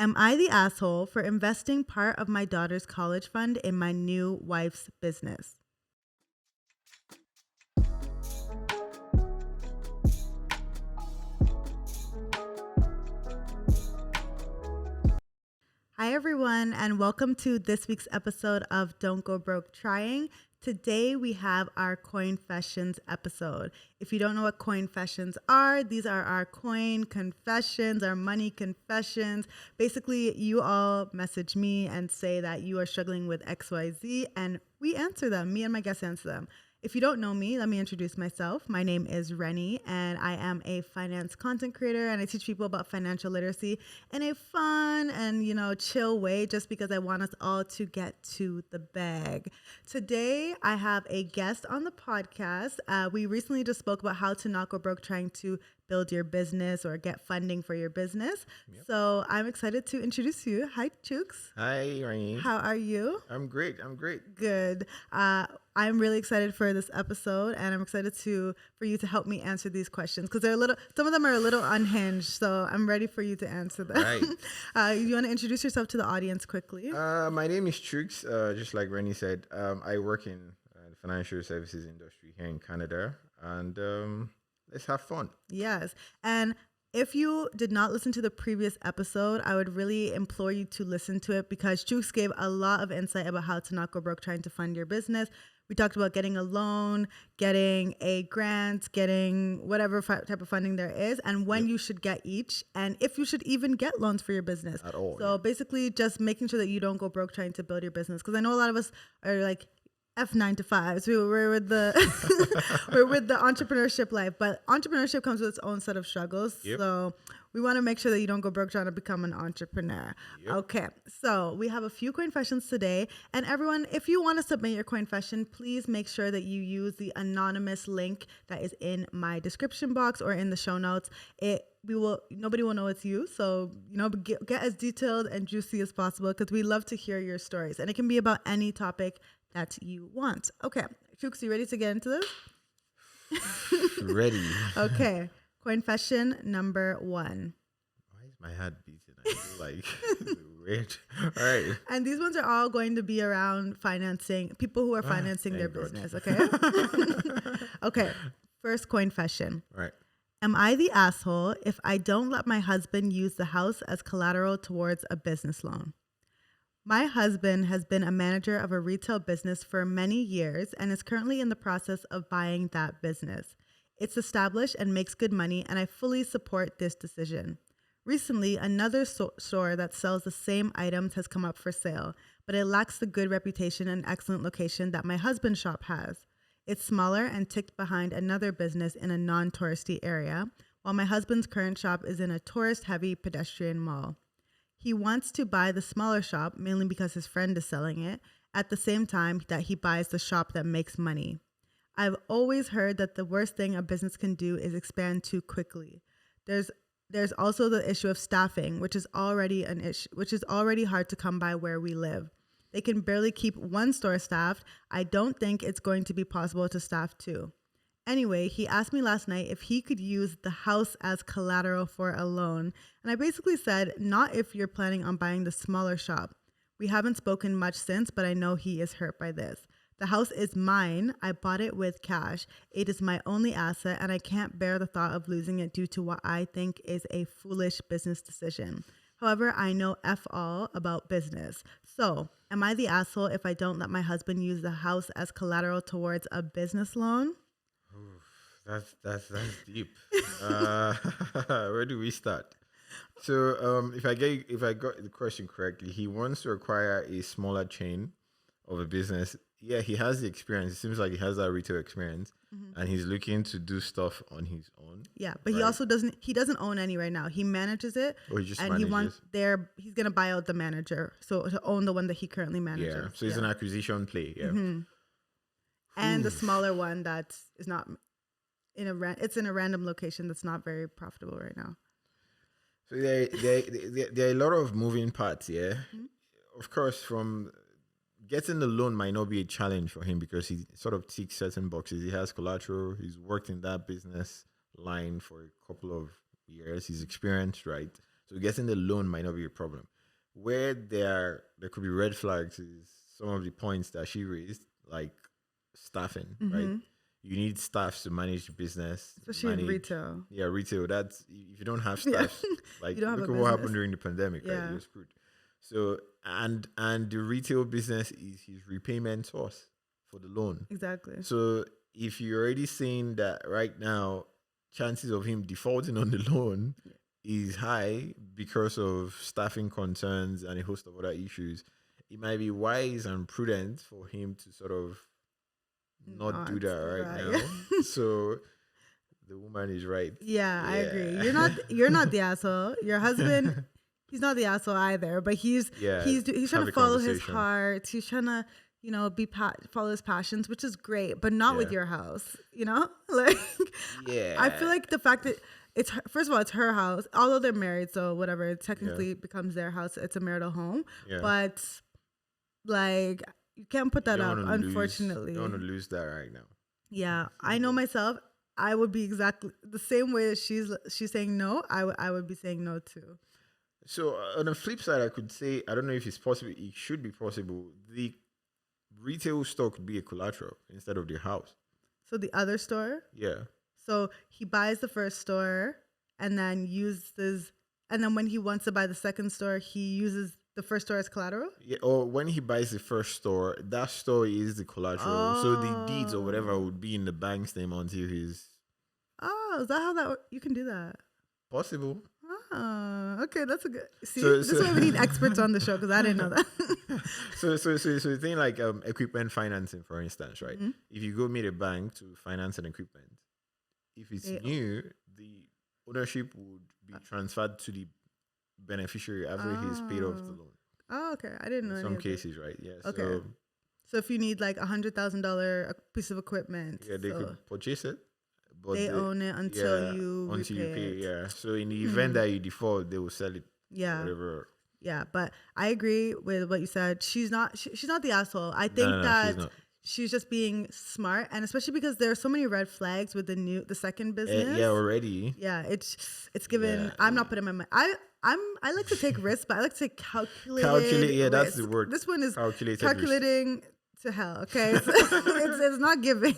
Am I the asshole for investing part of my daughter's college fund in my new wife's business? Hi, everyone, and welcome to this week's episode of Don't Go Broke Trying. Today, we have our Coinfessions episode. If you don't know what Coinfessions are, these are our coin confessions, our money confessions. Basically, you all message me and say that you are struggling with XYZ, and we answer them. Me and my guests answer them. If you don't know me, let me introduce myself. My name is Reni, and I am a finance content creator, and I teach people about financial literacy in a fun and, chill way, just because I want us all to get to the bag. Today, I have a guest on the podcast. We recently just spoke about how to not go broke trying to build your business or get funding for your business. Yep. So I'm excited to introduce you. Hi, Chuks. Hi, Reni. How are you? I'm great. Good. I'm really excited for this episode, and I'm excited for you to help me answer these questions because some of them are a little unhinged. So I'm ready for you to answer them. Right. You want to introduce yourself to the audience quickly? My name is Chuks. Just like Reni said, I work in the financial services industry here in Canada, and let's have fun. Yes. And if you did not listen to the previous episode, I would really implore you to listen to it because Chuks gave a lot of insight about how to not go broke trying to fund your business. We talked about getting a loan, getting a grant, getting whatever type of funding there is, and when you should get each, and if you should even get loans for your business. At all. So basically just making sure that you don't go broke trying to build your business. Because I know a lot of us are like, F9 to 5s. We're with the we're with the entrepreneurship life, but entrepreneurship comes with its own set of struggles. Yep. So we want to make sure that you don't go broke trying to become an entrepreneur. Yep. Okay, so we have a few Coinfessions today, and everyone, if you want to submit your Coinfession, please make sure that you use the anonymous link that is in my description box or in the show notes. Nobody will know it's you, so get as detailed and juicy as possible because we love to hear your stories, and it can be about any topic that you want. Okay, Chuks, you ready to get into this? Ready. Okay, Coinfession number 1. Why is my heart beating? I feel like weird. All right. And these ones are all going to be around financing, people who are financing their business, okay? Okay, first Coinfession. Right. Am I the asshole if I don't let my husband use the house as collateral towards a business loan? My husband has been a manager of a retail business for many years and is currently in the process of buying that business. It's established and makes good money, and I fully support this decision. Recently, another store that sells the same items has come up for sale, but it lacks the good reputation and excellent location that my husband's shop has. It's smaller and ticked behind another business in a non-touristy area, while my husband's current shop is in a tourist-heavy pedestrian mall. He wants to buy the smaller shop, mainly because his friend is selling it, at the same time that he buys the shop that makes money. I've always heard that the worst thing a business can do is expand too quickly. There's also the issue of staffing, which is already an issue, which is already hard to come by where we live. They can barely keep one store staffed. I don't think it's going to be possible to staff two. Anyway, he asked me last night if he could use the house as collateral for a loan. And I basically said, not if you're planning on buying the smaller shop. We haven't spoken much since, but I know he is hurt by this. The house is mine. I bought it with cash. It is my only asset, and I can't bear the thought of losing it due to what I think is a foolish business decision. However, I know F all about business. So, am I the asshole if I don't let my husband use the house as collateral towards a business loan? That's deep. Where do we start? So, if I got the question correctly, he wants to acquire a smaller chain of a business. Yeah, he has the experience. It seems like he has that retail experience, and he's looking to do stuff on his own. Yeah, but he also doesn't own any right now. He manages it, he just and manages. He's gonna buy out the manager, so to own the one that he currently manages. Yeah, so it's an acquisition play. Yeah, and the smaller one that is not it's in a random location that's not very profitable right now. So there are a lot of moving parts. Yeah, of course, from getting the loan might not be a challenge for him because he sort of ticks certain boxes. He has collateral. He's worked in that business line for a couple of years. He's experienced, right? So getting the loan might not be a problem. Where there could be red flags is some of the points that she raised, like staffing, right? You need staff to manage the business, especially in retail. Yeah, retail. That's if you don't have staff, like You don't have look a at what business. happened during the pandemic, right? You're screwed. So and the retail business is his repayment source for the loan. Exactly. So if you're already saying that right now, chances of him defaulting on the loan is high because of staffing concerns and a host of other issues, it might be wise and prudent for him to sort of not do that right now. So the woman is right. Yeah, I agree. You're not the asshole. Your husband, he's not the asshole either. But he's trying to follow his heart. He's trying to follow his passions, which is great, but not with your house. Like I feel like the fact that it's first of all, it's her house. Although they're married, so whatever, it technically becomes their house. It's a marital home, but like. You can't put that up, unfortunately. You don't want to lose that right now. Yeah, I know myself. I would be exactly the same way as she's saying no. I would be saying no too. So on the flip side, I could say, I don't know if it's possible. It should be possible. The retail store could be a collateral instead of the house. So the other store? Yeah. So he buys the first store and then and then when he wants to buy the second store, he uses the first store as collateral? Yeah, or when he buys the first store, that store is the collateral. So the deeds or whatever would be in the bank's name until he's... Oh, is that how that... You can do that? Possible. Oh, okay, that's a good... See, this is why we need experts on the show, because I didn't know that. So the thing like equipment financing, for instance, right? If you go meet a bank to finance an equipment, if it's new, the ownership would be transferred to the beneficiary after he's paid off the loan. Oh, okay. I didn't know. In some cases, right? Yeah. Okay. So if you need like $100,000 piece of equipment, they could purchase it, but they own it until you pay. Yeah. So in the event that you default, they will sell it. Yeah. Whatever. Yeah, but I agree with what you said. She's not the asshole. I think that she's just being smart, and especially because there are so many red flags with the second business. Already. Yeah, it's given. Yeah, I'm not putting my money. I like to take risks, but I like to take calculated. Calculate. Risk. That's the word. This one is calculating risk. To hell. Okay, it's not giving.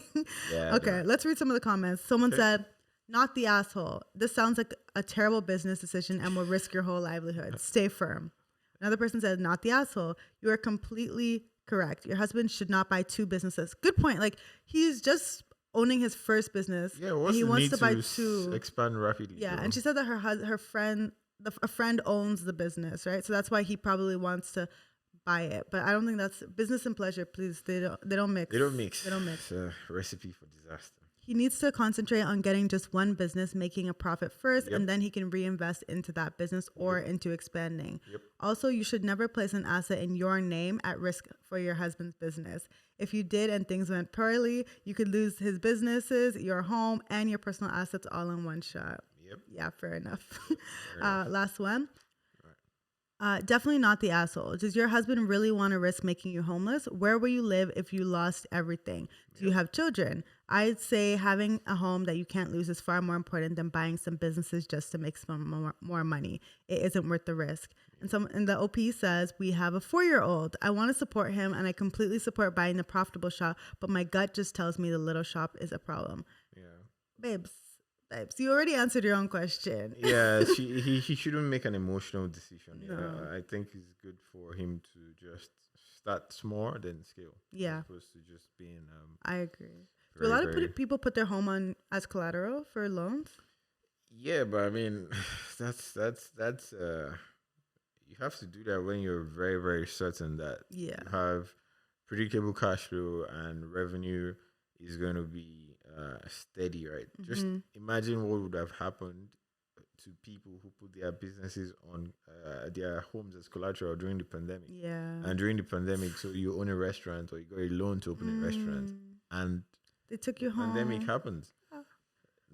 Yeah. Okay, let's read some of the comments. Someone said, "Not the asshole. This sounds like a terrible business decision and will risk your whole livelihood. Stay firm." Another person said, "Not the asshole. You are completely correct. Your husband should not buy two businesses." Good point. Like he's just owning his first business. Yeah, and he wants to buy two. Expand rapidly. Yeah, and she said that her friend, a friend owns the business, right? So that's why he probably wants to buy it. But I don't think that's business and pleasure. Please, they don't mix. They don't mix. It's a recipe for disaster. He needs to concentrate on getting just one business, making a profit first, and then he can reinvest into that business or into expanding. Also, you should never place an asset in your name at risk for your husband's business. If you did and things went poorly, you could lose his businesses, your home, and your personal assets all in one shot. Yeah, fair enough. Last one. Definitely not the asshole. Does your husband really want to risk making you homeless? Where will you live if you lost everything? Do you have children? I'd say having a home that you can't lose is far more important than buying some businesses just to make some more money. It isn't worth the risk. And the OP says, we have a 4-year-old. I want to support him, and I completely support buying the profitable shop, but my gut just tells me the little shop is a problem. Yeah. Babes, you already answered your own question. Yeah, he shouldn't make an emotional decision. No. I think it's good for him to just start small, then scale. Yeah. As opposed to just being... I agree. Do a lot of people put their home on as collateral for loans? Yeah, but I mean, that's you have to do that when you're very, very certain that you have predictable cash flow and revenue is going to be steady, right? Just imagine what would have happened to people who put their businesses on their homes as collateral during the pandemic. Yeah. And during the pandemic, so you own a restaurant or you got a loan to open a restaurant, and they took you home. Pandemic happens.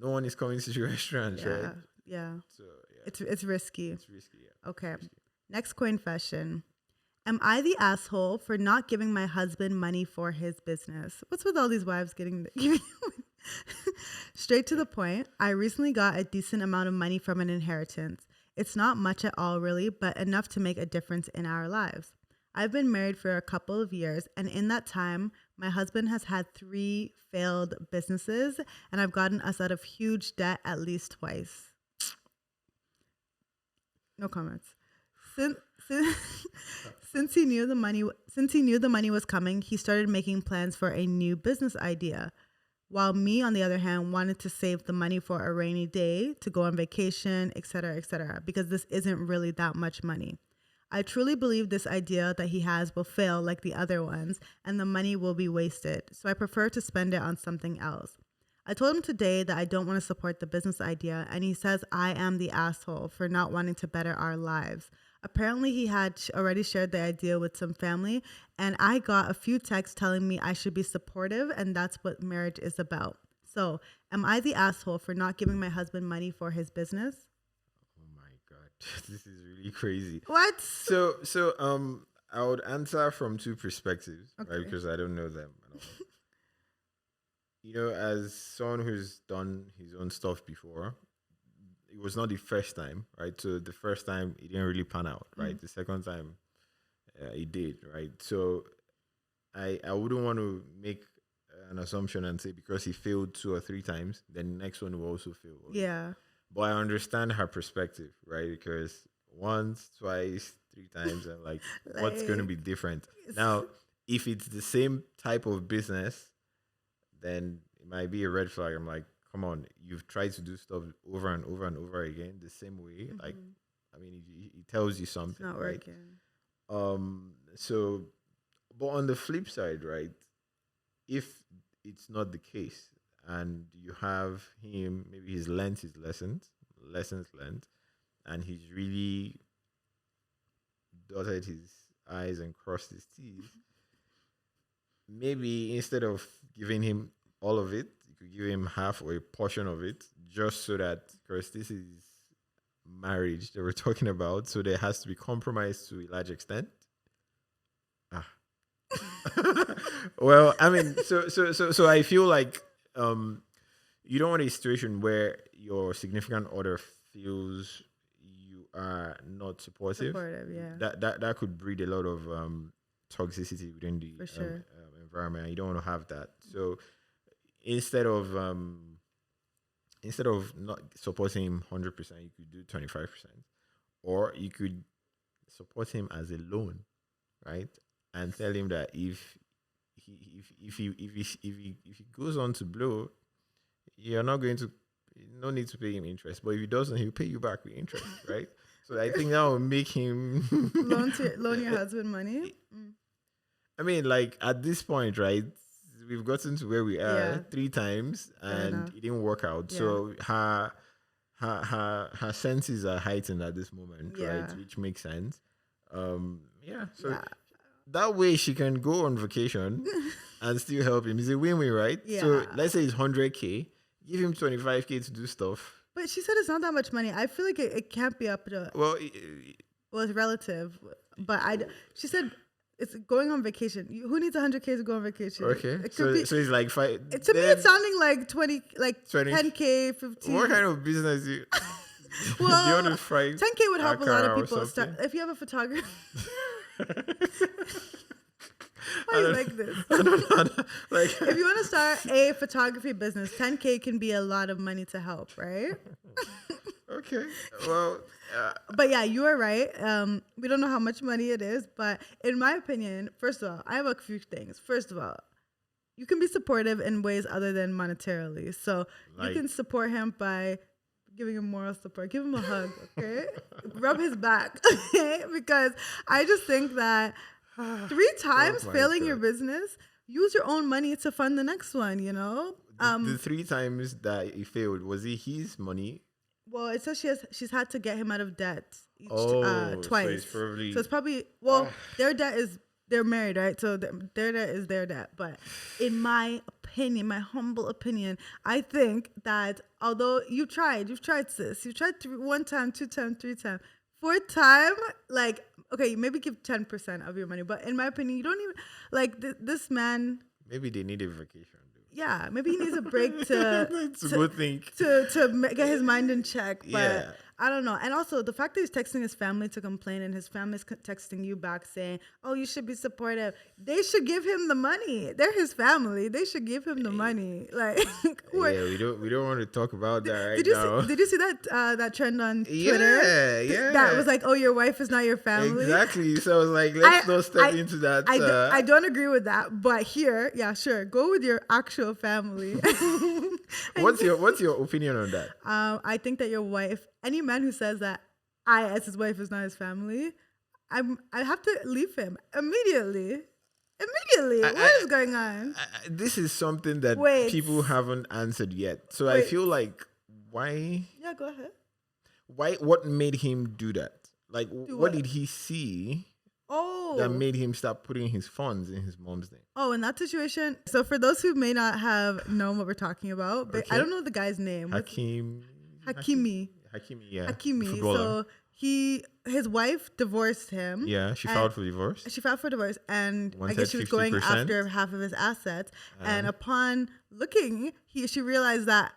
No one is coming to your restaurant, right? Yeah. So it's risky. It's risky. Yeah. Okay. Next Coinfession. Am I the asshole for not giving my husband money for his business? What's with all these wives giving Straight to the point, I recently got a decent amount of money from an inheritance. It's not much at all, really, but enough to make a difference in our lives. I've been married for a couple of years, and in that time, my husband has had 3 failed businesses, and I've gotten us out of huge debt at least twice. No comments. Since he knew the money was coming, he started making plans for a new business idea. While me, on the other hand, wanted to save the money for a rainy day, to go on vacation, etc., because this isn't really that much money. I truly believe this idea that he has will fail like the other ones, and the money will be wasted, so I prefer to spend it on something else. I told him today that I don't want to support the business idea, and he says I am the asshole for not wanting to better our lives. Apparently, he had already shared the idea with some family, and I got a few texts telling me I should be supportive, and that's what marriage is about. So, am I the asshole for not giving my husband money for his business? Oh my God, this is really crazy. What? So, I would answer from 2 perspectives, Okay. right? Because I don't know them at all. You know, as someone who's done his own stuff before, it was not the first time, right? So the first time it didn't really pan out, right? The second time it did, right? So I wouldn't want to make an assumption and say because he failed 2 or 3 times, then the next one will also fail. Yeah. But I understand her perspective, right? Because once, twice, 3 times, I'm like, what's going to be different? Now, if it's the same type of business, then it might be a red flag. I'm like, come on, you've tried to do stuff over and over and over again the same way. Like, I mean, it tells you something. It's not right? working. So, but on the flip side, right? If it's not the case, and you have him, maybe he's learned his lessons learned, and he's really dotted his I's and crossed his T's. Maybe instead of giving him all of it, you could give him half or a portion of it, just so that, because this is marriage that we're talking about, so there has to be compromise to a large extent. Well, I mean, so I feel like you don't want a situation where your significant other feels you are not supportive. Yeah. That could breed a lot of toxicity within the environment. You don't want to have that. So instead of not supporting him 100%, you could do 25%, or you could support him as a loan, right? And tell him that if he goes on to blow, you're not going to, no need to pay him interest. But if he doesn't, he'll pay you back with interest, right? So I think that will make him loan your husband money. I mean, like at this point, right? We've gotten to where we are 3 times, and it didn't work out. Yeah. So her senses are heightened at this moment, right? Which makes sense. That way she can go on vacation and still help him. It's a win-win, right? Yeah. So let's say it's 100K. Give him 25K to do stuff. But she said it's not that much money. I feel like it can't be up to... Well, it's relative. But she said it's going on vacation. Who needs 100K to go on vacation? Okay. So it's like 5... To me, it's sounding like 20, 10K, 15. What kind of business do you... Well, 10K would help a lot of people start. If you have a photographer... Why do you like this? I don't know. Like, if you want to start a photography business, 10K can be a lot of money to help, right? Okay. Well, but yeah, you are right. We don't know how much money it is, but in my opinion, first of all, I have a few things. First of all, you can be supportive in ways other than monetarily. So you can support him by giving him moral support. Give him a hug, okay? Rub his back, okay? Because I just think that 3 times failing your business, use your own money to fund the next one, you know? The 3 times that he failed, was it his money? Well, it says she's had to get him out of debt twice. So it's probably, their debt is, they're married, right? So their debt is their debt. But in my opinion, my humble opinion, I think that although you've tried, sis. You tried 1 time, 2 times, 3 times. 4th time, like, okay, maybe give 10% of your money. But in my opinion, you don't even, like, this man. Maybe they need a vacation. Yeah, maybe he needs a break to go think. to get his mind in check. But I don't know. And also the fact that he's texting his family to complain and his family's texting you back saying, oh, you should be supportive. They should give him the money. They're his family. They should give him the money. Like, Yeah, we don't want to talk about that right now. Did you see that trend on Twitter? Yeah. That was like, oh, your wife is not your family. Exactly. So I was like, let's not step into that. I don't agree with that. But here, yeah, sure. Go with your actual family. What's your opinion on that? I think that your wife, any man who says that I, as his wife, is not his family, I have to leave him immediately. What is going on? This is something that people haven't answered yet. So I feel like, why? Yeah, go ahead. What made him do that? Like, what did he see? That made him start putting his funds in his mom's name. Oh, in that situation. So for those who may not have known what we're talking about, but I don't know the guy's name. Hakimi, yeah. Hakimi. Footballer. So his wife divorced him. Yeah, she filed for divorce. And I Wanted guess she was going 50%. after half of his assets. And upon looking, she realized that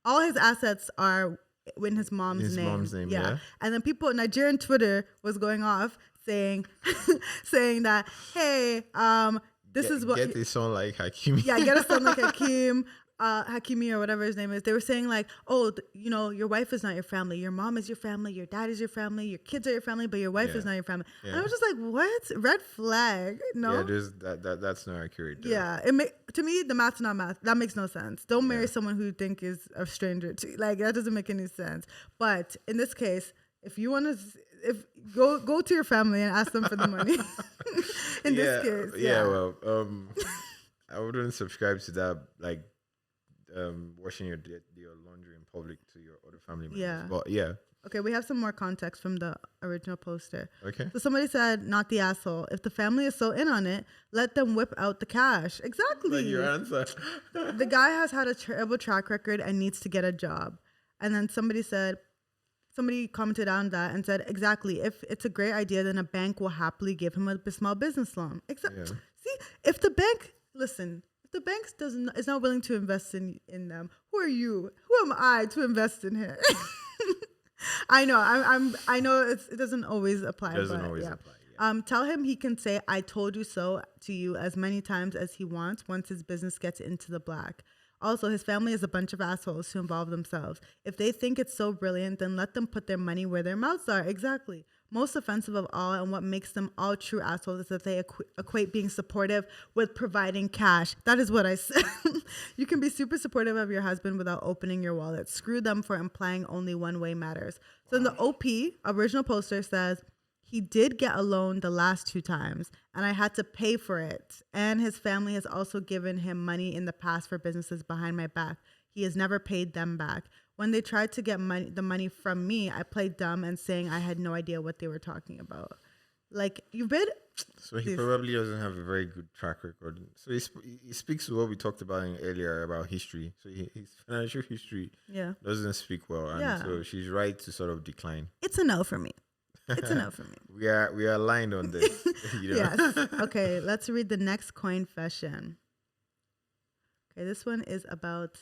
all his assets are in his mom's name. Yeah. And then Nigerian Twitter was going off saying that, hey, this is what get a son like Hakimi. Yeah, get a son like Hakimi or whatever his name is. They were saying like, oh, your wife is not your family. Your mom is your family. Your dad is your family. Your kids are your family, but your wife is not your family. Yeah. And I was just like, what? Red flag? No. Yeah, that's not accurate. Though. Yeah, to me, the math's not math. That makes no sense. Don't marry someone who you think is a stranger to you. Like, that doesn't make any sense. But in this case, if you want to, go to your family and ask them for the money. In this case, well, I wouldn't subscribe to that. Like, washing your laundry in public to your other family members. Yeah. But yeah. Okay, we have some more context from the original poster. Okay. So somebody said, not the asshole. If the family is so in on it, let them whip out the cash. Exactly. Like your answer. The guy has had a terrible track record and needs to get a job. And then somebody commented on that and said, exactly, if it's a great idea, then a bank will happily give him a small business loan. Exactly. Yeah. See, if the bank is not willing to invest in them, who are you? Who am I to invest in him? I know. I know it doesn't always apply. Tell him he can say "I told you so" to you as many times as he wants once his business gets into the black. Also, his family is a bunch of assholes who involve themselves. If they think it's so brilliant, then let them put their money where their mouths are. Exactly. Most offensive of all, and what makes them all true assholes, is that they equate being supportive with providing cash. That is what I said. You can be super supportive of your husband without opening your wallet. Screw them for implying only one way matters. So in the OP, original poster says, he did get a loan the last 2 times, and I had to pay for it. And his family has also given him money in the past for businesses behind my back. He has never paid them back. When they tried to get the money from me, I played dumb and saying I had no idea what they were talking about. Like, you've been... So he probably doesn't have a very good track record. So he speaks to what we talked about earlier about history. So his financial history doesn't speak well. And so she's right to sort of decline. It's a no for me. It's a no for me. We are aligned on this. Yes. Okay, let's read the next Coinfession. Okay, this one is about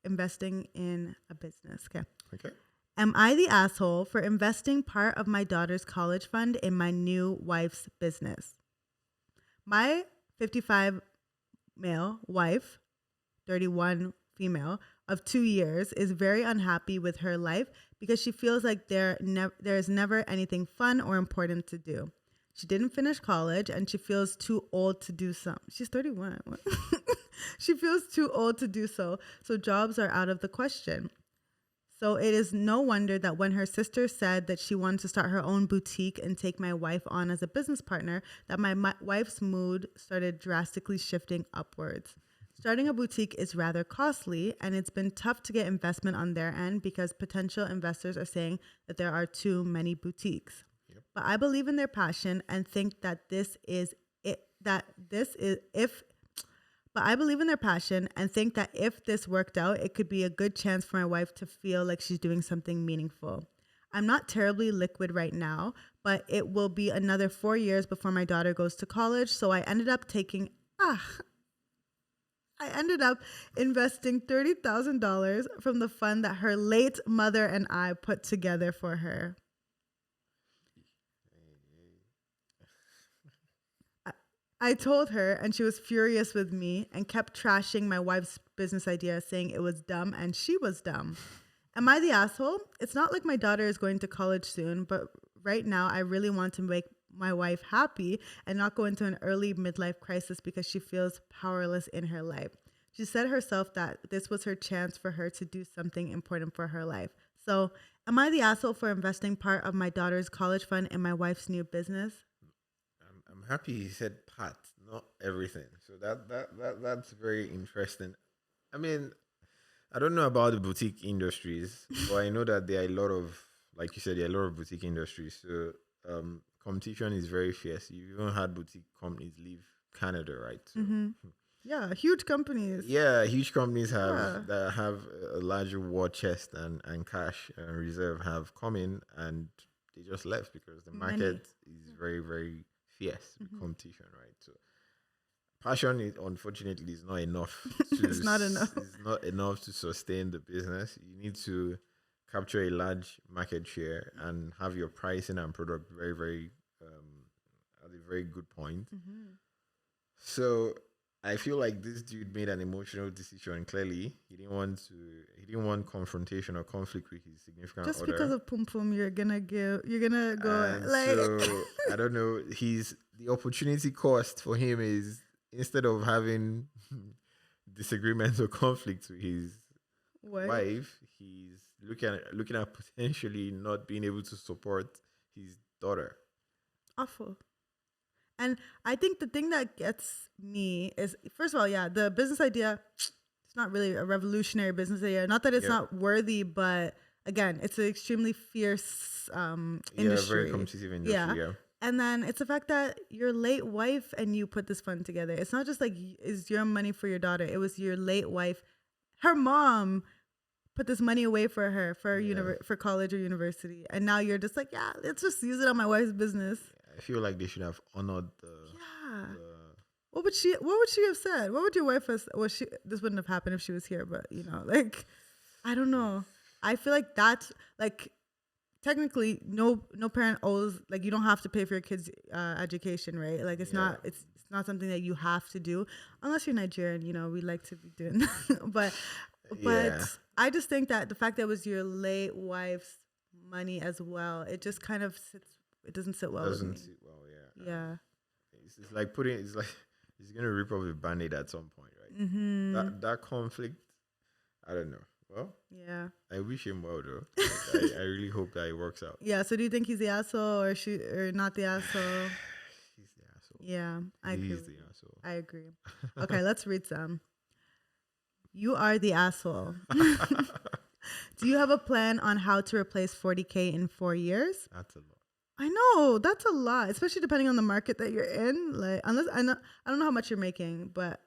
investing in a business. Okay. Am I the asshole for investing part of my daughter's college fund in my new wife's business? My 55 male wife, 31 female, of 2 years is very unhappy with her life because she feels like there is never anything fun or important to do. She didn't finish college and she feels too old to do some. She's 31. What? She feels too old to do so jobs are out of the question. So it is no wonder that when her sister said that she wanted to start her own boutique and take my wife on as a business partner, that my wife's mood started drastically shifting upwards. Starting a boutique is rather costly, and it's been tough to get investment on their end because potential investors are saying that there are too many boutiques. Yep. But I believe in their passion and think that if this worked out, it could be a good chance for my wife to feel like she's doing something meaningful. I'm not terribly liquid right now, but it will be another 4 years before my daughter goes to college, so I ended up taking... I ended up investing $30,000 from the fund that her late mother and I put together for her. I told her, and she was furious with me and kept trashing my wife's business idea, saying it was dumb and she was dumb. Am I the asshole? It's not like my daughter is going to college soon, but right now I really want to make my wife happy and not go into an early midlife crisis because she feels powerless in her life. She said herself that this was her chance for her to do something important for her life. So, am I the asshole for investing part of my daughter's college fund in my wife's new business? I'm happy he said part, not everything. So that's very interesting. I mean, I don't know about the boutique industries, but I know that there are a lot of, like you said, there are a lot of boutique industries. So competition is very fierce. You even had boutique companies leave Canada, right? So, Yeah, huge companies. yeah, huge companies that have a larger war chest and cash and reserve have come in and they just left because the market is very, very fierce with competition, right? So passion is unfortunately is not enough to It's not enough. it's not enough to sustain the business. You need to capture a large market share and have your pricing and product very, very at a very good point. So I feel like this dude made an emotional decision. Clearly, he didn't want confrontation or conflict with his significant Just other. because of pum pum, you're gonna go And like. so I don't know. The opportunity cost for him is instead of having disagreements or conflicts with his What? wife, he's looking at potentially not being able to support his daughter. Awful. And I think the thing that gets me is, first of all, yeah, the business idea, it's not really a revolutionary business idea. Not that it's not worthy, but again, it's an extremely fierce industry. Very competitive industry. Yeah. And then it's the fact that your late wife and you put this fund together. It's not just like it's your money for your daughter. It was your late wife. Her mom put this money away for her for college or university. And now you're just like, yeah, let's just use it on my wife's business. I feel like they should have honored the. What would she have said? What would your wife have said? Well, this wouldn't have happened if she was here, but like, I don't know. I feel like that's like, technically no parent owes, like, you don't have to pay for your kids' education, right? Like it's not something that you have to do unless you're Nigerian. We like to be doing that. but I just think that the fact that it was your late wife's money as well, it just kind of it doesn't sit well with me. Sit well, yeah. Yeah. It's like he's gonna rip off the band-aid at some point, right? That conflict, I don't know. Well, yeah. I wish him well though. Like, I really hope that it works out. Yeah. So do you think he's the asshole or not the asshole? He's the asshole. Yeah, I agree. He's the asshole. I agree. Okay, let's read some. You are the asshole. Do you have a plan on how to replace 40K in 4 years? That's a lot. I know, that's a lot, especially depending on the market that you're in. Like, unless I don't know how much you're making, but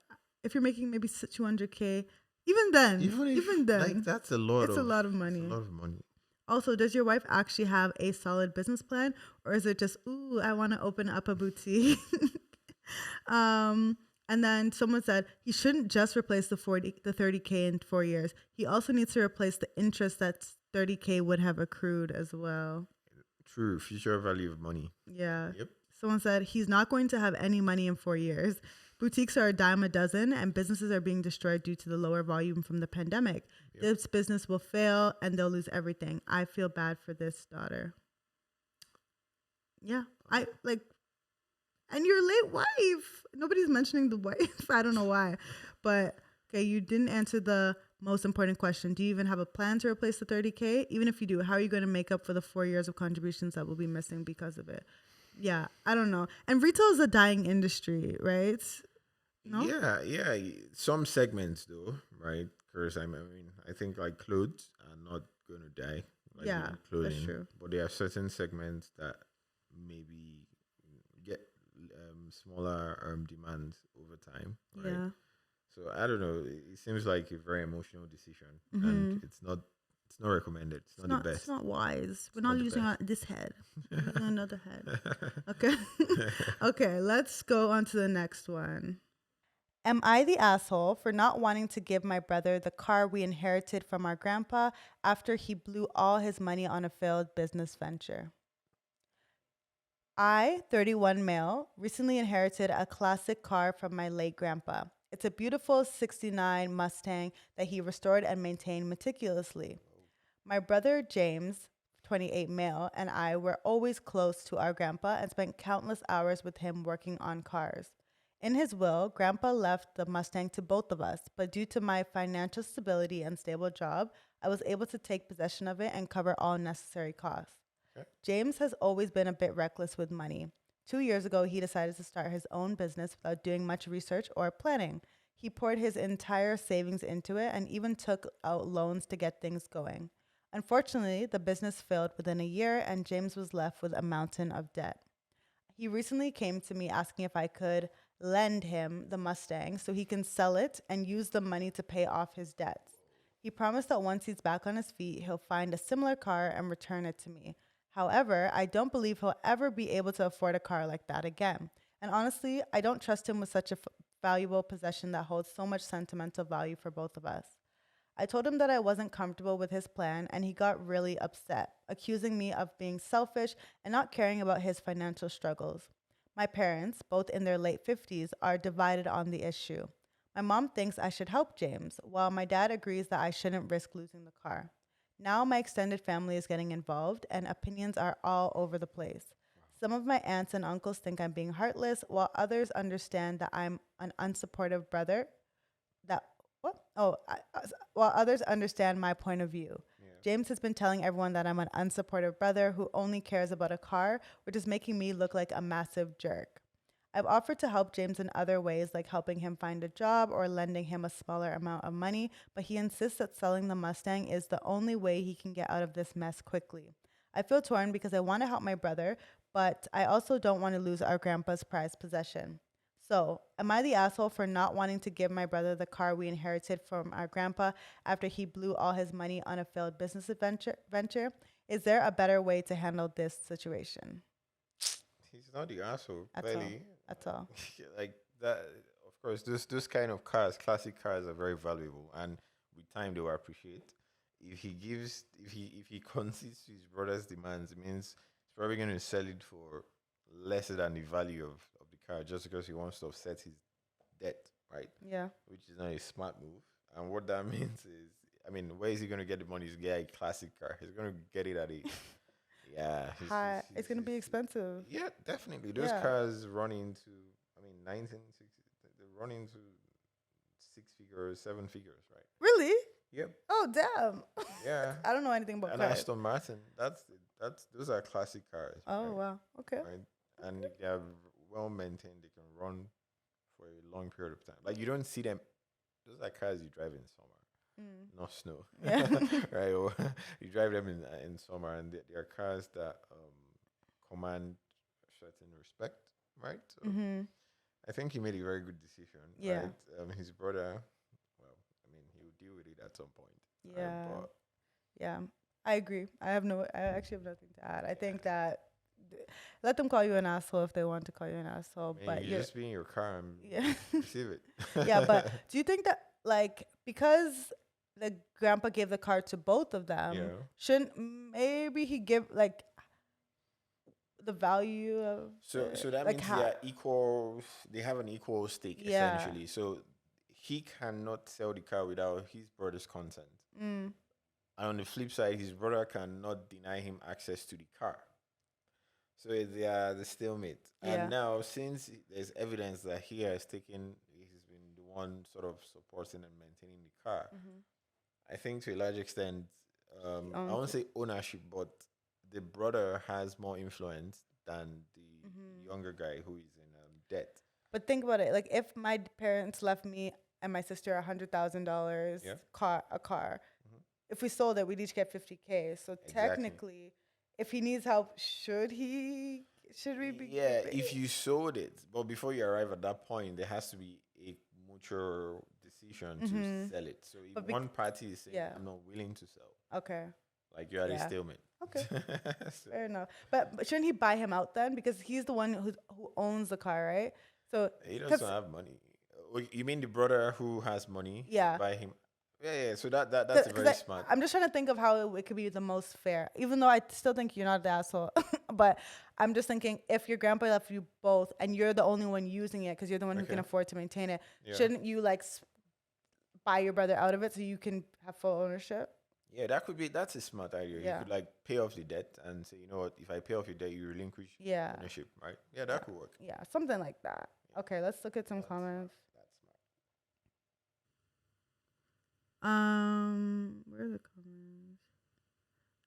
if you're making maybe 200K, even then, like, that's a lot. It's a lot of money. It's a lot of money. Also, does your wife actually have a solid business plan, or is it just, ooh, I want to open up a boutique? And then someone said he shouldn't just replace the 30K in 4 years. He also needs to replace the interest that 30K would have accrued as well. True, future value of money. Yeah. Yep. Someone said he's not going to have any money in 4 years. Boutiques are a dime a dozen, and businesses are being destroyed due to the lower volume from the pandemic. Yep. This business will fail, and they'll lose everything. I feel bad for this daughter. Yeah, and your late wife. Nobody's mentioning the wife. I don't know why, but okay, you didn't answer the most important question. Do you even have a plan to replace the 30K? Even if you do, how are you going to make up for the 4 years of contributions that will be missing because of it? Yeah, I don't know. And retail is a dying industry, right? No? Yeah. Some segments though, right? Because I think like clothes are not going to die. Like clothing, that's true. But there are certain segments that maybe get smaller demands over time, right? Yeah. So I don't know. It seems like a very emotional decision, and it's not recommended. It's not the best. It's not wise. We're not using this head. We're using another head. Okay. Okay. Let's go on to the next one. Am I the asshole for not wanting to give my brother the car we inherited from our grandpa after he blew all his money on a failed business venture? I, 31 male, recently inherited a classic car from my late grandpa. It's a beautiful 69 Mustang that he restored and maintained meticulously. My brother James, 28 male, and I were always close to our grandpa and spent countless hours with him working on cars. In his will, grandpa left the Mustang to both of us, but due to my financial stability and stable job, I was able to take possession of it and cover all necessary costs. Okay. James has always been a bit reckless with money. 2 years ago, he decided to start his own business without doing much research or planning. He poured his entire savings into it and even took out loans to get things going. Unfortunately, the business failed within a year and James was left with a mountain of debt. He recently came to me asking if I could lend him the Mustang so he can sell it and use the money to pay off his debts. He promised that once he's back on his feet, he'll find a similar car and return it to me. However, I don't believe he'll ever be able to afford a car like that again. And honestly, I don't trust him with such a valuable possession that holds so much sentimental value for both of us. I told him that I wasn't comfortable with his plan, and he got really upset, accusing me of being selfish and not caring about his financial struggles. My parents, both in their late 50s, are divided on the issue. My mom thinks I should help James, while my dad agrees that I shouldn't risk losing the car. Now my extended family is getting involved, and opinions are all over the place. Some of my aunts and uncles think I'm being heartless, while others understand that I'm an unsupportive brother. That what? While others understand my point of view. Yeah. James has been telling everyone that I'm an unsupportive brother who only cares about a car, which is making me look like a massive jerk. I've offered to help James in other ways, like helping him find a job or lending him a smaller amount of money, but he insists that selling the Mustang is the only way he can get out of this mess quickly. I feel torn because I want to help my brother, but I also don't want to lose our grandpa's prized possession. So, am I the asshole for not wanting to give my brother the car we inherited from our grandpa after he blew all his money on a failed business venture? Is there a better way to handle this situation? He's not the asshole, That's clearly. That's all. Like that, of course, those kind of cars, classic cars, are very valuable, and with time they will appreciate. If he concedes to his brother's demands, it means he's probably going to sell it for lesser than the value of the car just because he wants to offset his debt, right? Yeah. Which is not a smart move. And what that means is, I mean, where is he going to get the money to get a classic car? He's going to get it at a yeah. Hi. It's going to be expensive. Yeah, definitely. Those Yeah. cars run into, I mean, 1960, they run into six figures, seven figures, right? Really? Yep. Oh, damn. Yeah. I don't know anything about And cars. Aston Martin, that's those are classic cars. Oh, right? wow. Okay. Right. And they are well maintained. They can run for a long period of time. Like you don't see them. Those are cars you drive in summer, Mm. not snow. Yeah. Right. Or you drive them in summer, and they are cars that command certain respect. Right. So Mm-hmm. I think he made a very good decision. Yeah. Right. His brother. Well, I mean, he'll deal with it at some point. Right? Yeah. But Yeah. I agree. I actually have nothing to add. I think that let them call you an asshole if they want to call you an asshole, I mean, but you you're, just be in your car and yeah. receive it. Yeah, but do you think that like because the grandpa gave the car to both of them, Yeah. shouldn't maybe he give like the value of So that like means they are equal. They have an equal stake Yeah. essentially. So he cannot sell the car without his brother's consent. Mm, And on the flip side, his brother cannot deny him access to the car. So they are the stalemate. Yeah. And now, since there's evidence that he has taken, he's been the one sort of supporting and maintaining the car. mhm. I think to a large extent, I owns won't say ownership, but the brother has more influence than the Mhm. younger guy who is in debt. But think about it. Like if my parents left me and my sister $100,000 Yeah. a car, Mhm. if we sold it, we'd each get 50K. So Exactly. technically, if he needs help, should we be? Yeah, giving if it? you sold it, but before you arrive at that point, there has to be a mutual decision to Mhm. sell it. So if But one party is saying, yeah. I'm not willing to sell, Okay. like you're at a Yeah. stalemate. Okay. So Fair enough. But shouldn't he buy him out then? Because he's the one who owns the car, right? So he because doesn't have money. Oh, you mean the brother who has money? Yeah. Buy him. Yeah. So that's a very smart. I'm just trying to think of how it could be the most fair, even though I still think you're not the asshole. But I'm just thinking, if your grandpa left you both and you're the only one using it because you're the one who can afford to maintain it, shouldn't you like buy your brother out of it so you can have full ownership? Yeah, that's a smart idea. You could like pay off the debt and say, you know what, if I pay off your debt, you relinquish ownership, right? Yeah, that could work. Yeah, something like that. Okay, let's look at some comments. Where are the comments?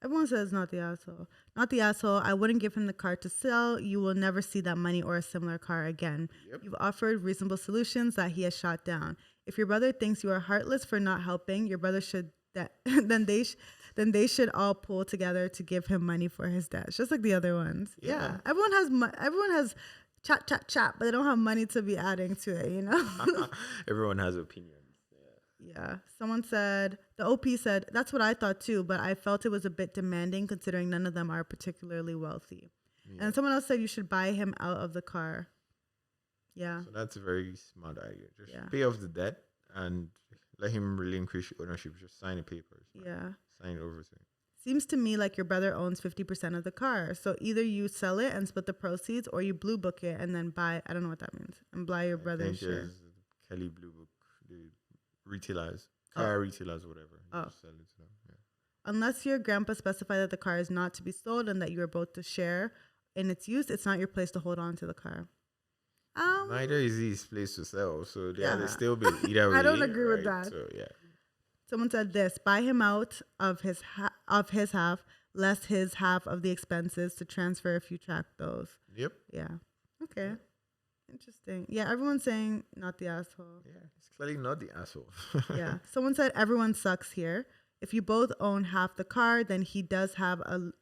Everyone says not the asshole. Not the asshole. I wouldn't give him the car to sell. You will never see that money or a similar car again. You've offered reasonable solutions that he has shot down. If your brother thinks you are heartless for not helping, your brother should then they should all pull together to give him money for his debts, just like the other ones. Yeah. Everyone has chat, but they don't have money to be adding to it, you know? Everyone has opinions. Yeah. Someone said, the OP said, that's what I thought too, but I felt it was a bit demanding considering none of them are particularly wealthy. Yeah. And someone else said you should buy him out of the car. Yeah. So that's a very smart idea. Just pay off the debt and let him relinquish ownership. Just sign the papers. Right? Yeah. Sign it over to him. Seems to me like your brother owns 50% of the car. So either you sell it and split the proceeds, or you blue book it and then buy, I don't know what that means, and buy your brother's share. Kelly Blue Book, the retailers, car retailers, whatever. You just sell it to them. Yeah. Unless your grandpa specified that the car is not to be sold and that you are both to share in its use, it's not your place to hold on to the car. Neither is his place to sell, so they still be either way. I don't agree with that. So yeah. Someone said this: buy him out of his half, less his half of the expenses to transfer if you track those. Yep. Yeah. Okay. Interesting. Yeah, everyone's saying not the asshole. Yeah, it's clearly not the asshole. Yeah. Someone said everyone sucks here. If you both own half the car, then he does have a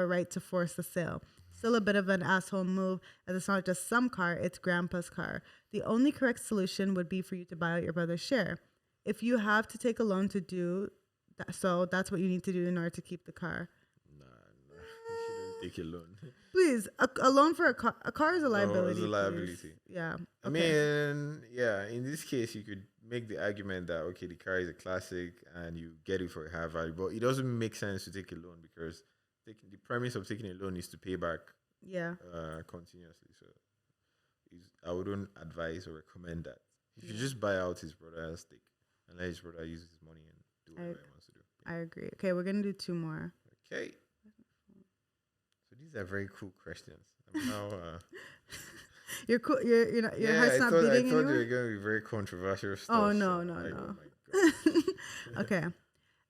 right to force the sale. Still a bit of an asshole move, as it's not just some car, it's grandpa's car. The only correct solution would be for you to buy out your brother's share. If you have to take a loan to do that, so that's what you need to do in order to keep the car. Nah, you shouldn't take a loan. Please, a loan for a car. A car is a liability. It's a liability. Yeah. Okay. I mean, yeah, in this case, you could make the argument that, okay, the car is a classic and you get it for a high value, but it doesn't make sense to take a loan because the premise of taking a loan is to pay back continuously. So I wouldn't advise or recommend that. You should just buy out his brother's stake and let his brother use his money and do whatever he wants to do. I agree. Okay, we're going to do two more. Okay. So these are very cool questions. I'm now, you're cool. Your heart's not beating anymore? I thought they were going to be very controversial stuff. Oh, no. Oh my God. Okay.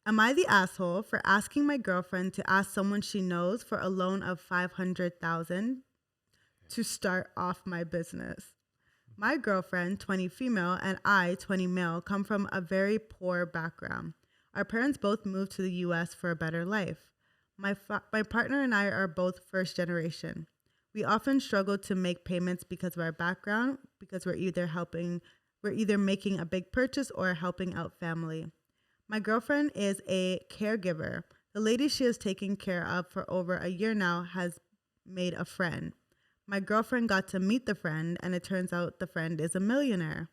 Am I the asshole for asking my girlfriend to ask someone she knows for a loan of $500,000 to start off my business? My girlfriend, 20 female, and I, 20 male, come from a very poor background. Our parents both moved to the U.S. for a better life. My partner and I are both first generation. We often struggle to make payments because of our background, because we're either making a big purchase or helping out family. My girlfriend is a caregiver. The lady she is taking care of for over a year now has made a friend. My girlfriend got to meet the friend, and it turns out the friend is a millionaire.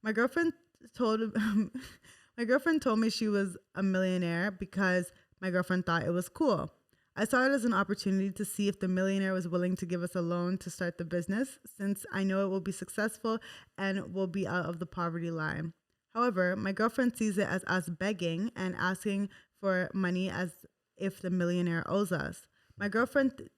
My girlfriend told me she was a millionaire because my girlfriend thought it was cool. I saw it as an opportunity to see if the millionaire was willing to give us a loan to start the business, since I know it will be successful and will be out of the poverty line. However, my girlfriend sees it as us begging and asking for money as if the millionaire owes us. My girlfriend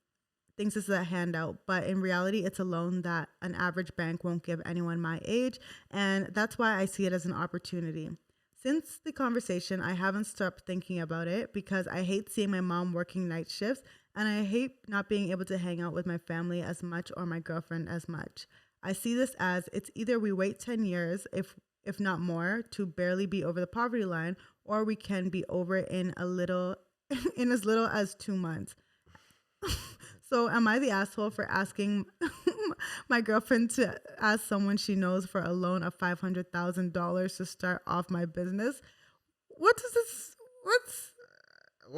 thinks this is a handout, but in reality, it's a loan that an average bank won't give anyone my age, and that's why I see it as an opportunity. Since the conversation, I haven't stopped thinking about it because I hate seeing my mom working night shifts, and I hate not being able to hang out with my family as much or my girlfriend as much. I see this as it's either we wait 10 years, if not more, to barely be over the poverty line, or we can be over in as little as 2 months. So am I the asshole for asking my girlfriend to ask someone she knows for a loan of $500,000 to start off my business? What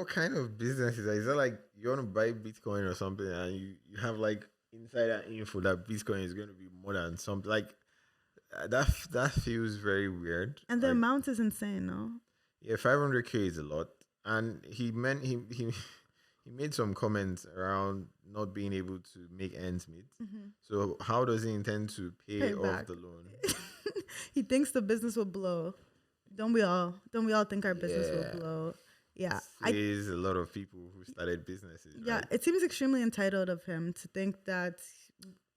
kind of business is that? Is that like you want to buy Bitcoin or something and you have like insider info that Bitcoin is going to be more than something? Like, that feels very weird. And the amount is insane, no? Yeah, 500K is a lot, and he made some comments around not being able to make ends meet. So how does he intend to pay off back the loan? He thinks the business will blow. Don't we all? Don't we all think our business will blow? Yeah, There's a lot of people who started businesses. Yeah, right? it seems extremely entitled of him to think that,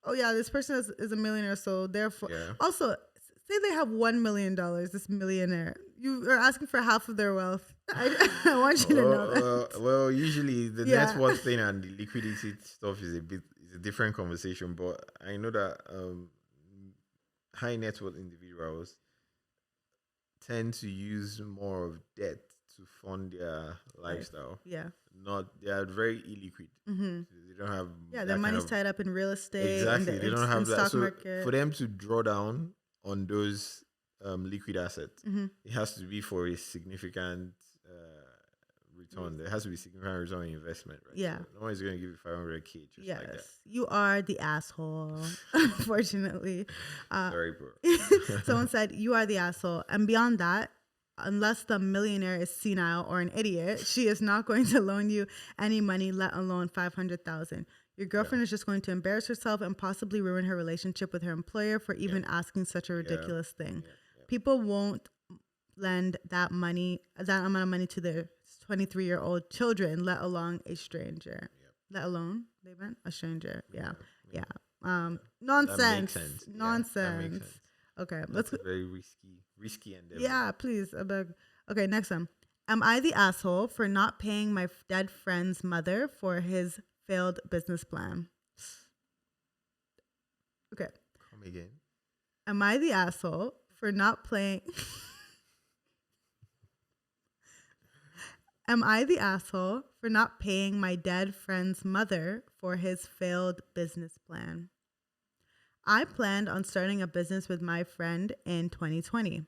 oh yeah, this person is a millionaire, so therefore, also say they have $1 million. This millionaire, you are asking for half of their wealth. I want you to know that. Well, usually the net worth thing and the liquidity stuff is a different conversation. But I know that high net worth individuals tend to use more of debt to fund their lifestyle. Yeah. They are very illiquid. They don't have their money's tied up in real estate. Exactly. They don't have that. Stock So market. for them to draw down on those liquid assets, it has to be for a significant return. There has to be significant return on investment, right? Yeah. So no one's going to give you 500K just like that. You are the asshole, unfortunately. Sorry, bro. Someone said, you are the asshole. And beyond that, unless the millionaire is senile or an idiot, she is not going to loan you any money, let alone $500,000. Your girlfriend is just going to embarrass herself and possibly ruin her relationship with her employer for even asking such a ridiculous thing. People won't lend that amount of money to their 23-year-old children, let alone a stranger. Let alone, they meant a stranger. Yeah. Nonsense. Nonsense. That makes sense. Okay, That's a very risky endeavor. Yeah, please. I beg. Okay, next one. Am I the asshole for not paying my dead friend's mother for his failed business plan? Okay. Come again. Am I the asshole for not paying? Am I the asshole for not paying my dead friend's mother for his failed business plan? I planned on starting a business with my friend in 2020.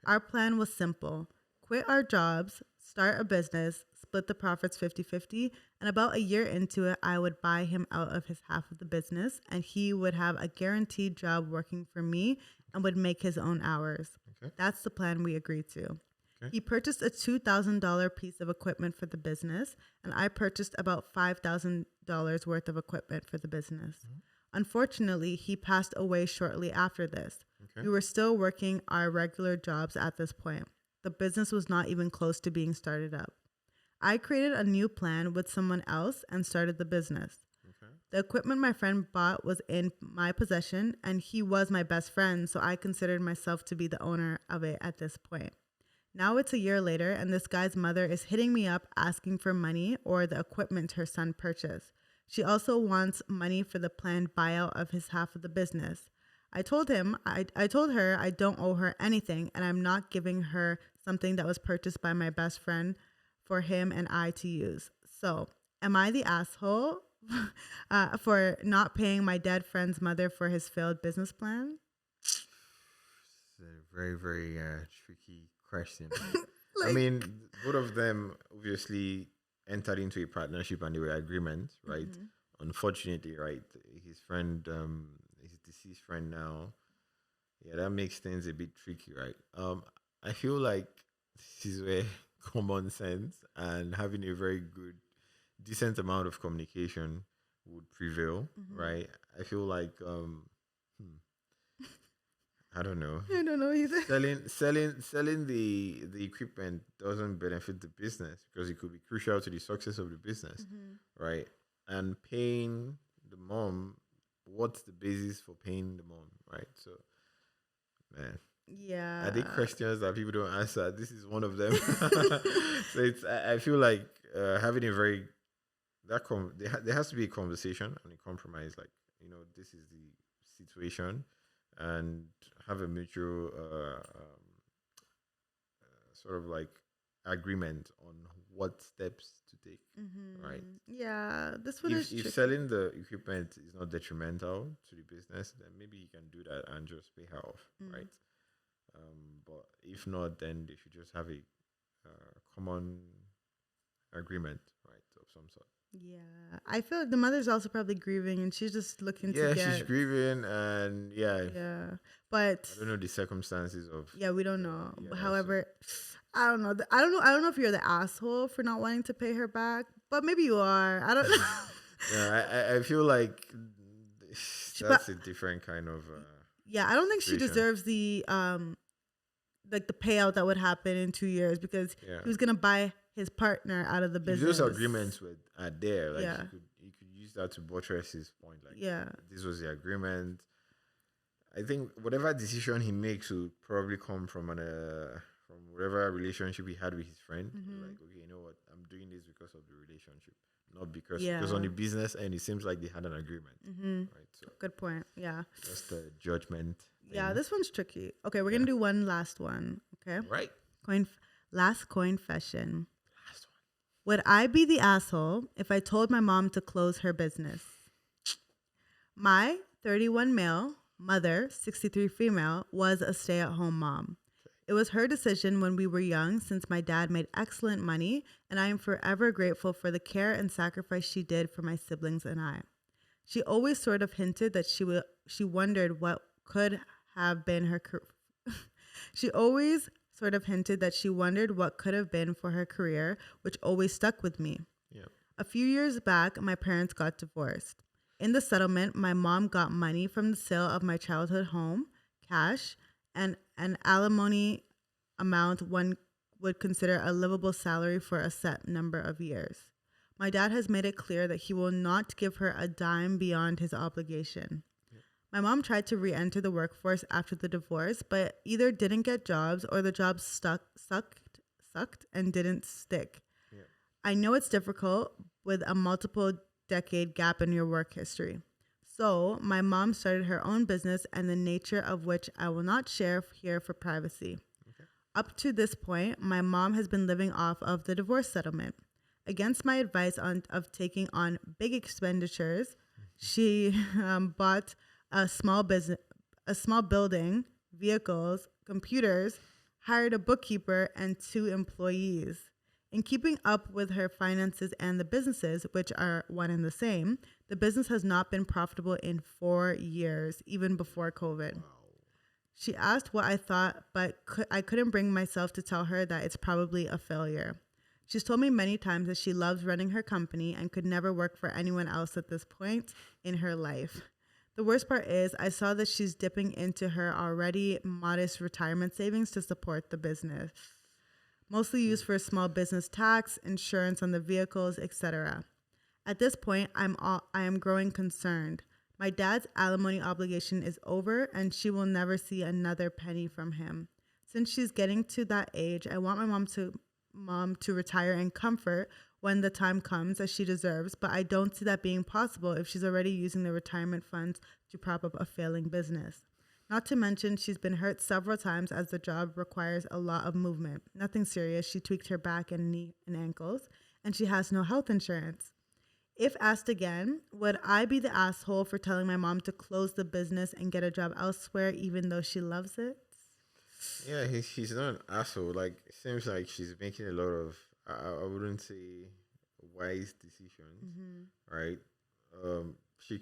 Our plan was simple: quit our jobs, start a business, split the profits 50-50, and about a year into it, I would buy him out of his half of the business, and he would have a guaranteed job working for me and would make his own hours. Okay. That's the plan we agreed to. Okay. He purchased a $2,000 piece of equipment for the business, and I purchased about $5,000 worth of equipment for the business. Mm-hmm. Unfortunately, he passed away shortly after this. Okay. We were still working our regular jobs at this point. The business was not even close to being started up. I created a new plan with someone else and started the business. Okay. The equipment my friend bought was in my possession, and he was my best friend, so I considered myself to be the owner of it at this point. Now it's a year later, and this guy's mother is hitting me up asking for money or the equipment her son purchased. She also wants money for the planned buyout of his half of the business. I told her I don't owe her anything, and I'm not giving her something that was purchased by my best friend for him and I to use. So, am I the asshole for not paying my dead friend's mother for his failed business plan? It's a very, very tricky question. I mean, both of them obviously entered into a partnership and they were agreement, right? Mm-hmm. Unfortunately, right, his friend, his deceased friend now, that makes things a bit tricky, right? I feel like this is where common sense and having a very good, decent amount of communication would prevail, right? I feel like, I don't know. I don't know either. Selling the equipment doesn't benefit the business because it could be crucial to the success of the business, right? And paying the mom, what's the basis for paying the mom, right? So, man. Yeah. Are there questions that people don't answer? This is one of them. So I feel like having a very there has to be a conversation and a compromise. Like, this is the situation, and have a mutual sort of like agreement on what steps to take, right? Yeah, this one is if selling the equipment is not detrimental to the business, then maybe he can do that and just pay her off, right? But if not, then they should just have a common agreement, right, of some sort. Yeah, I feel like the mother's also probably grieving, and she's just looking to Yeah, get. she's grieving, and Yeah, but I don't know the circumstances of. yeah, we don't know. Yeah, However, I don't know. I don't know. I don't know if you're the asshole for not wanting to pay her back, but maybe you are. I don't know. yeah, I feel like that's a different kind of. Yeah, I don't think she situation. deserves the like the payout that would happen in 2 years because he was gonna buy his partner out of the business. Those agreements are there. Like Yeah. he could use that to buttress his point. Like Yeah. this was the agreement. I think whatever decision he makes will probably come from from whatever relationship he had with his friend. Like, okay, you know what? I'm doing this because of the relationship, not because on the business end, it seems like they had an agreement. Right. So Good point. Yeah. just a judgment. Yeah, thing. this one's tricky. Okay, we're gonna do one last one. Okay. Right. Last coinfession. Last one. Would I be the asshole if I told my mom to close her business? My 31 male, mother, 63 female, was a stay-at-home mom. It was her decision when we were young since my dad made excellent money, and I am forever grateful for the care and sacrifice she did for my siblings and I. She always sort of hinted that she wondered what could have been her She always sort of hinted that she wondered what could have been for her career, which always stuck with me. Yeah. A few years back, my parents got divorced. In the settlement, my mom got money from the sale of my childhood home, cash, and an alimony amount one would consider a livable salary for a set number of years. My dad has made it clear that he will not give her a dime beyond his obligation. My mom tried to re-enter the workforce after the divorce, but either didn't get jobs or the jobs sucked and didn't stick. Yeah. I know it's difficult with a multiple decade gap in your work history. So my mom started her own business, and the nature of which I will not share here for privacy. Okay. Up to this point, my mom has been living off of the divorce settlement. Against my advice of taking on big expenditures, she bought a small building, vehicles, computers, hired a bookkeeper and 2 employees. In keeping up with her finances and the businesses, which are one and the same, the business has not been profitable in 4 years, even before COVID. Wow. She asked what I thought, but I couldn't bring myself to tell her that it's probably a failure. She's told me many times that she loves running her company and could never work for anyone else at this point in her life. The worst part is I saw that she's dipping into her already modest retirement savings to support the business, mostly used for small business tax, insurance on the vehicles, etc. At this point, I am growing concerned. My dad's alimony obligation is over, and she will never see another penny from him. Since she's getting to that age, I want my mom to retire in comfort when the time comes, as she deserves, but I don't see that being possible if she's already using the retirement funds to prop up a failing business. Not to mention, she's been hurt several times as the job requires a lot of movement. Nothing serious. She tweaked her back and knee and ankles, and she has no health insurance. If asked again, would I be the asshole for telling my mom to close the business and get a job elsewhere even though she loves it? Yeah, he's not an asshole. Like, it seems like she's making a lot of, I wouldn't say wise decisions, right? She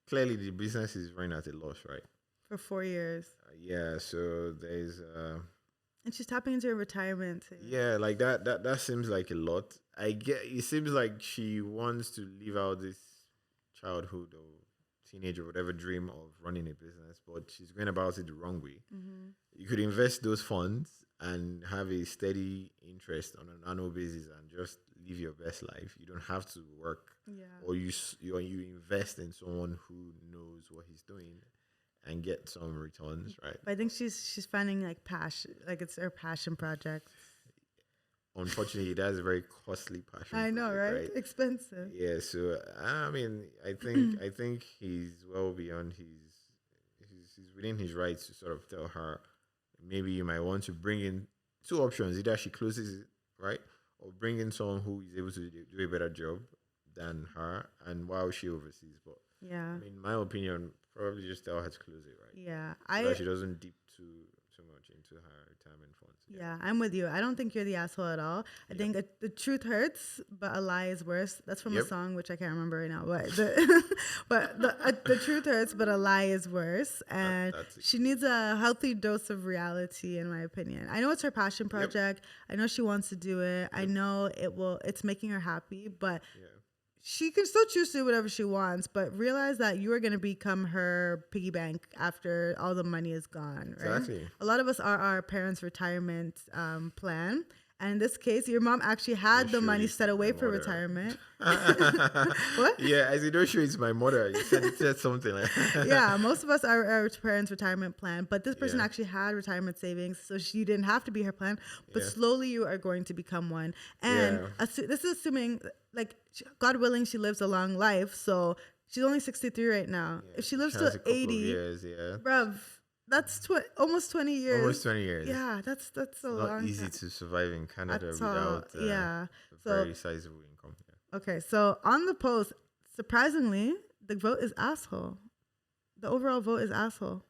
clearly the business is running at a loss, right? For 4 years. Yeah, so there's and she's tapping into her retirement. Yeah, like that seems like a lot. It seems like she wants to live out this childhood or teenage or whatever dream of running a business, but she's going about it the wrong way. You could invest those funds and have a steady interest on an annual basis and just live your best life. You don't have to work, or you invest in someone who knows what he's doing and get some returns, right? But I think she's finding like passion, like it's her passion project. Unfortunately, that's a very costly passion. I know, right? Expensive. Yeah, so I mean, I think he's well beyond he's within his rights to sort of tell her, maybe you might want to bring in 2 options: either she closes it, right, or bring in someone who is able to do a better job than her, and while she oversees. But I mean, my opinion, probably just tell her to close it, right? Yeah, so that she doesn't dip too much. much into her retirement funds. Yeah, I'm with you. I don't think you're the asshole at all. I think the truth hurts, but a lie is worse. That's from a song, which I can't remember right now. But the truth hurts, but a lie is worse. And she needs a healthy dose of reality, in my opinion. I know it's her passion project. I know she wants to do it. I know it's making her happy, but she can still choose to do whatever she wants, but realize that you are going to become her piggy bank after all the money is gone, right? Exactly. A lot of us are our parents' retirement plan. And in this case, your mom actually had the money set away for retirement. What? Yeah, as you don't show it's my mother. You said something like yeah, most of us are our parents' retirement plan, but this person actually had retirement savings, so she didn't have to be her plan, but slowly you are going to become one. And this is assuming, like, God willing, she lives a long life, so she's only 63 right now. If she lives to 80, years, bruv, that's almost 20 years. Almost 20 years. Yeah, that's a long time. Not easy to survive in Canada without a very sizable income. Yeah. Okay, so on the post, surprisingly, the vote is asshole. The overall vote is asshole.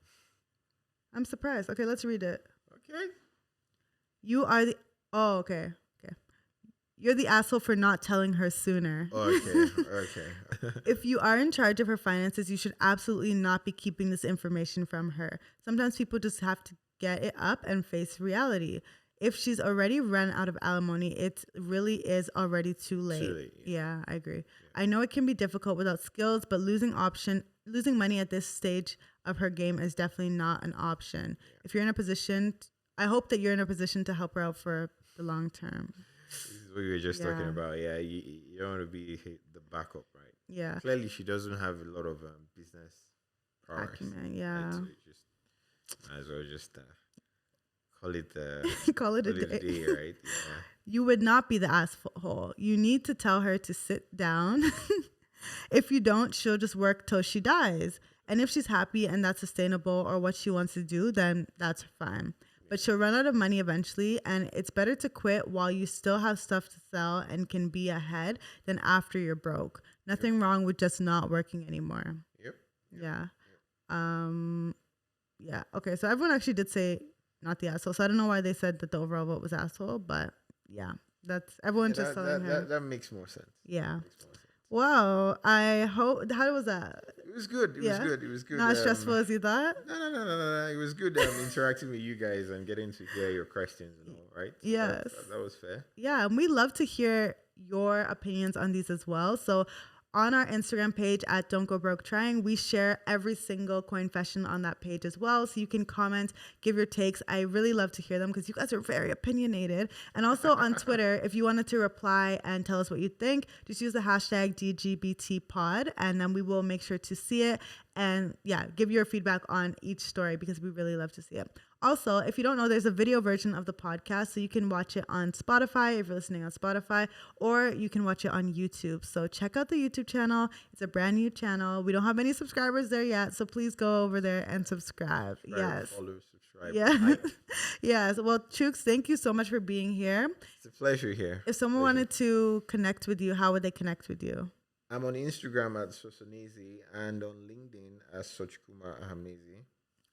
I'm surprised. Okay, let's read it. Okay. You are the... Oh, okay. You're the asshole for not telling her sooner. Okay. If you are in charge of her finances, you should absolutely not be keeping this information from her. Sometimes people just have to get it up and face reality. If she's already run out of alimony, it really is already too late. Yeah, I agree. Yeah. I know it can be difficult without skills, but losing money at this stage of her game is definitely not an option. Yeah. If you're in a position, I hope that you're in a position to help her out for the long term. This is what we were just talking about. Yeah, you don't want to be the backup, right? Yeah. Clearly, she doesn't have a lot of business powers. Acumen, yeah. Right? So might as well just call it call it a day, right? Yeah. You would not be the asshole. You need to tell her to sit down. If you don't, she'll just work till she dies. And if she's happy and that's sustainable or what she wants to do, then that's fine. But she'll run out of money eventually, and it's better to quit while you still have stuff to sell and can be ahead than after you're broke. Nothing wrong with just not working anymore. Yeah. Yeah. Okay, so everyone actually did say not the asshole. So I don't know why they said that the overall vote was asshole, but yeah, that's everyone just telling her. That makes more sense. Yeah. Wow. I hope. How was that? It was good. It was good. Not as stressful as you thought? No. It was good interacting with you guys and getting to hear your questions and all, right? So yes. That was fair. Yeah, and we love to hear your opinions on these as well. So on our Instagram page at Don't Go Broke Trying, we share every single Coinfession on that page as well. So you can comment, give your takes. I really love to hear them because you guys are very opinionated. And also on Twitter, if you wanted to reply and tell us what you think, just use the hashtag DGBTpod, and then we will make sure to see it. And yeah, give your feedback on each story because we really love to see it. Also, if you don't know, there's a video version of the podcast, so you can watch it on Spotify if you're listening on Spotify, or you can watch it on YouTube. So check out the YouTube channel. It's a brand new channel. We don't have any subscribers there yet, so please go over there and subscribe. Yes. Follow, subscribe. Yeah. Like. Yes. Well, Chuks, thank you so much for being here. It's a pleasure here. If someone wanted to connect with you, how would they connect with you? I'm on Instagram at Sosonezi and on LinkedIn as Sochkumar Ahamezi.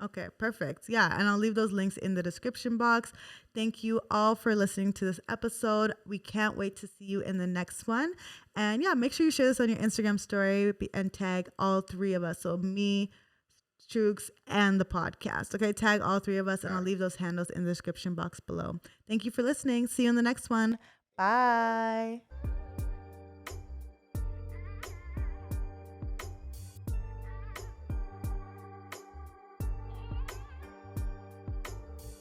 Okay, perfect. Yeah, and I'll leave those links in the description box. Thank you all for listening to this episode. We can't wait to see you in the next one. And yeah, make sure you share this on your Instagram story and tag all three of us. So me, Chuks, and the podcast. Okay, tag all three of us, and I'll leave those handles in the description box below. Thank you for listening. See you in the next one. Bye.